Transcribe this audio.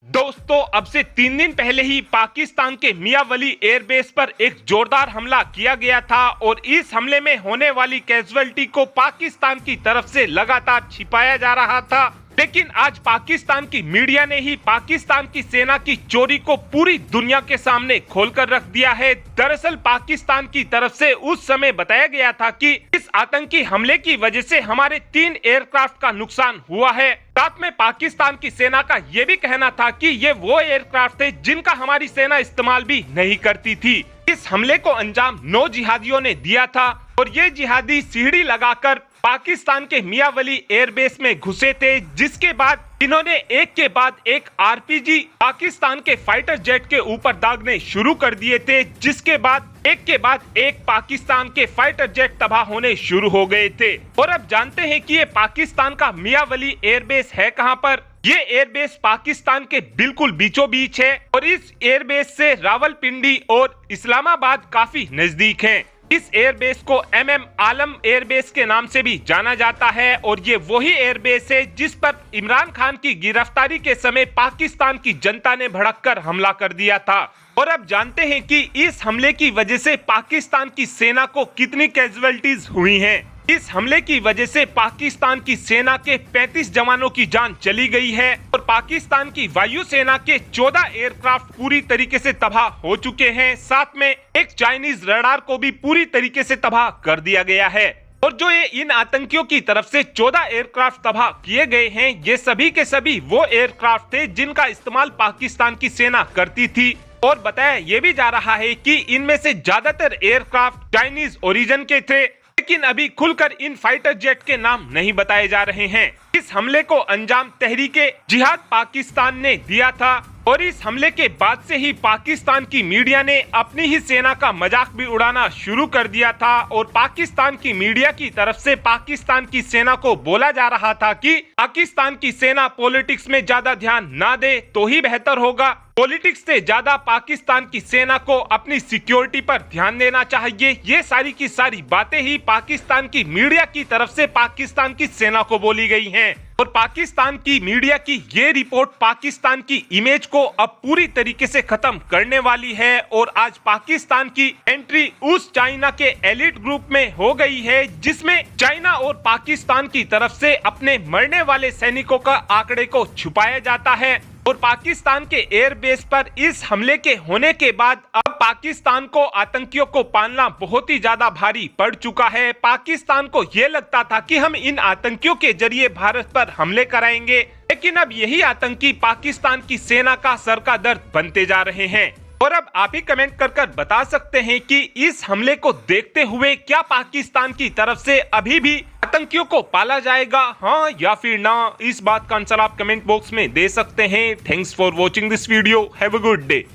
दोस्तों अब से 3 दिन पहले ही पाकिस्तान के मियां वली एयरबेस पर एक जोरदार हमला किया गया था और इस हमले में होने वाली कैजुअलिटी को पाकिस्तान की तरफ से लगातार छिपाया जा रहा था। लेकिन आज पाकिस्तान की मीडिया ने ही पाकिस्तान की सेना की चोरी को पूरी दुनिया के सामने खोलकर रख दिया है। दरअसल पाकिस्तान की तरफ से उस समय बताया गया था कि इस आतंकी हमले की वजह से हमारे 3 एयरक्राफ्ट का नुकसान हुआ है। साथ में पाकिस्तान की सेना का ये भी कहना था कि ये वो एयरक्राफ्ट थे जिनका हमारी सेना इस्तेमाल भी नहीं करती थी। इस हमले को अंजाम 9 जिहादियों ने दिया था और ये जिहादी सीढ़ी लगाकर पाकिस्तान के मियां वली एयरबेस में घुसे थे, जिसके बाद इन्होंने एक के बाद एक आरपीजी पाकिस्तान के फाइटर जेट के ऊपर दागने शुरू कर दिए थे, जिसके बाद एक पाकिस्तान के फाइटर जेट तबाह होने शुरू हो गए थे। और अब जानते हैं कि ये पाकिस्तान का मियां वली एयरबेस है कहां पर। ये एयरबेस पाकिस्तान के बिल्कुल बीचों बीच है और इस एयरबेस से रावलपिंडी और इस्लामाबाद काफी नजदीक है। इस एयरबेस को MM आलम एयरबेस के नाम से भी जाना जाता है और ये वही एयरबेस है जिस पर इमरान खान की गिरफ्तारी के समय पाकिस्तान की जनता ने भड़ककर हमला कर दिया था। और अब जानते हैं कि इस हमले की वजह से पाकिस्तान की सेना को कितनी कैजुअलिटीज हुई हैं। इस हमले की वजह से पाकिस्तान की सेना के 35 जवानों की जान चली गई है और पाकिस्तान की वायुसेना के 14 एयरक्राफ्ट पूरी तरीके से तबाह हो चुके हैं। साथ में एक चाइनीज रडार को भी पूरी तरीके से तबाह कर दिया गया है। और जो ये इन आतंकियों की तरफ से 14 एयरक्राफ्ट तबाह किए गए हैं, ये सभी के सभी वो एयरक्राफ्ट थे जिनका इस्तेमाल पाकिस्तान की सेना करती थी। और बताया ये भी जा रहा है कि इनमें से ज्यादातर एयरक्राफ्ट चाइनीज ओरिजिन के थे, लेकिन अभी खुलकर इन फाइटर जेट के नाम नहीं बताए जा रहे हैं। इस हमले को अंजाम तहरीके जिहाद पाकिस्तान ने दिया था और इस हमले के बाद से ही पाकिस्तान की मीडिया ने अपनी ही सेना का मजाक भी उड़ाना शुरू कर दिया था। और पाकिस्तान की मीडिया की तरफ से पाकिस्तान की सेना को बोला जा रहा था कि पाकिस्तान की सेना पॉलिटिक्स में ज्यादा ध्यान ना दे तो ही बेहतर होगा। पॉलिटिक्स से ज्यादा पाकिस्तान की सेना को अपनी सिक्योरिटी पर ध्यान देना चाहिए। ये सारी की सारी बातें ही पाकिस्तान की मीडिया की तरफ से पाकिस्तान की सेना को बोली गई हैं। और पाकिस्तान की मीडिया की ये रिपोर्ट पाकिस्तान की इमेज को अब पूरी तरीके से खत्म करने वाली है। और आज पाकिस्तान की एंट्री उस चाइना के एलिट ग्रुप में हो गई है जिसमें चाइना और पाकिस्तान की तरफ से अपने मरने वाले सैनिकों का आंकड़े को छुपाया जाता है। और पाकिस्तान के एयरबेस पर इस हमले के होने के बाद अब पाकिस्तान को आतंकियों को पालना बहुत ही ज्यादा भारी पड़ चुका है। पाकिस्तान को यह लगता था कि हम इन आतंकियों के जरिए भारत पर हमले कराएंगे, लेकिन अब यही आतंकी पाकिस्तान की सेना का सर का दर्द बनते जा रहे हैं। और अब आप ही कमेंट कर बता सकते हैं कि इस हमले को देखते हुए क्या पाकिस्तान की तरफ से अभी भी आतंकियों को पाला जाएगा, हाँ या फिर ना। इस बात का आंसर आप कमेंट बॉक्स में दे सकते हैं। Thanks for watching this video. Have a good day.